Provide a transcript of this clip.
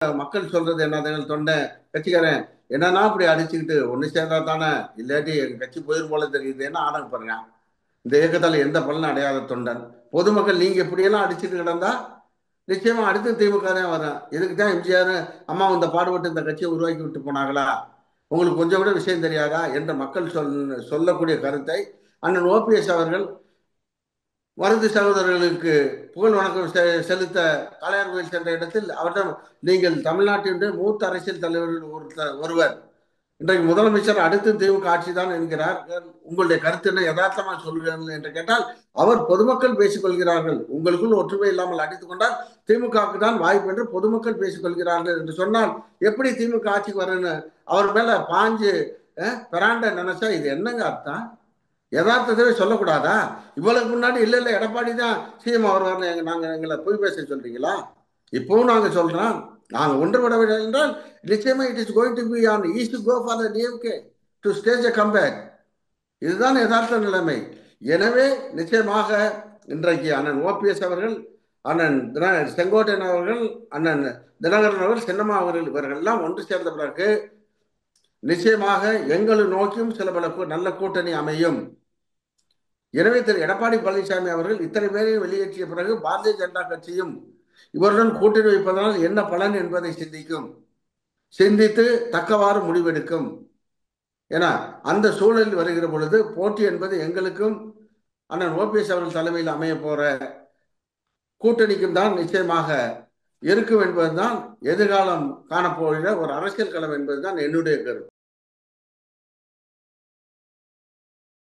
மக்கள் சொல்றது என்ன தொண்டை கட்சிக்காரன் என்னன்னா இப்படி அடிச்சுக்கிட்டு ஒண்ணு சேர்ந்தா தானே, இல்லாட்டி எங்க கட்சி போயிரும் போல தெரியுது என்ன ஆடம் பாருங்க. இந்த இயக்கத்தால எந்த பலனும் அடையாத தொண்டன் பொதுமக்கள் நீங்க இப்படியெல்லாம் அடிச்சுட்டு கிடந்தா நிச்சயமா அடுத்து திமுக தான் வரும். இதுக்கு தான் எம்ஜிஆர் அம்மா இந்த பாடுபட்டு இந்த கட்சியை உருவாக்கி விட்டு போனாங்களா, உங்களுக்கு கொஞ்சம் கூட விஷயம் தெரியாதா என்ற மக்கள் சொல்லக்கூடிய கருத்தை அண்ணன் ஓபிஎஸ் அவர்கள் மருது சகோதரர்களுக்கு புகழ் வணக்கம் செலுத்த காளையார் கோயில் சென்ற இடத்தில் அவரிடம், நீங்கள் தமிழ்நாட்டின் மூத்த அரசியல் தலைவர்கள் ஒருவர், இன்றைக்கு முதலமைச்சர், அடுத்து திமுக ஆட்சி தான் என்கிறார், உங்களுடைய கருத்து என்ன, யதார்த்தமா சொல்கிறீர்கள் என்று கேட்டால், அவர் பொதுமக்கள் பேசிக் கொள்கிறார்கள், உங்களுக்குள் ஒற்றுமை இல்லாமல் அடித்துக் கொண்டால் திமுகவுக்கு தான் வாய்ப்பு என்று பொதுமக்கள் பேசிக் கொள்கிறார்கள் என்று சொன்னால் எப்படி திமுக ஆட்சிக்கு வரன்னு அவர் மேல பாஞ்சு பெறாண்ட நினைச்சா இது என்னங்க அர்த்தம்? யதார்த்தத்தை சொல்லக்கூடாதா? இவ்வளவுக்கு முன்னாடி இல்ல இல்ல எடப்பாடி தான் சிஎம் அவர் வரல, நாங்க எங்களை பொய் பேச சொல்றீங்களா? இப்பவும் நாங்க சொல்றோம், நாங்க ஒன்றுபடவில்லை என்றால் நிச்சயமா it is going to be an easy go for the DMK to stage a comeback. இதுதான் யதார்த்த நிலைமை. எனவே நிச்சயமாக இன்றைக்கு அண்ணன் ஓபிஎஸ் அவர்கள், அண்ணன் செங்கோட்டையன் அவர்கள், அண்ணன் தினகரன் அவர்கள், சின்னம்மா அவர்கள் இவர்கள் எல்லாம் ஒன்று சேர்ந்த பிறகு நிச்சயமாக எங்களை நோக்கியும் சில பல நல்ல கூட்டணி அமையும். எனவே திரு எடப்பாடி பழனிசாமி அவர்கள் இத்தனை பேரையும் வெளியேற்றிய பிறகு பாரதிய ஜனதா கட்சியும் இவருடன் கூட்டணி வைப்பதனால் என்ன பலன் என்பதை சிந்தித்து தக்கவாறு முடிவெடுக்கும். ஏன்னா அந்த சூழலில் வருகிற பொழுது போட்டி என்பது எங்களுக்கும் அண்ணன் ஓபிஎஸ் அவர்கள் தலைமையில் அமைய போற கூட்டணிக்கும் தான் நிச்சயமாக இருக்கும் என்பதுதான் எதிர்காலம் காணப்போகிற ஒரு அரசியல் களம் என்பதுதான் என்னுடைய கருத்து.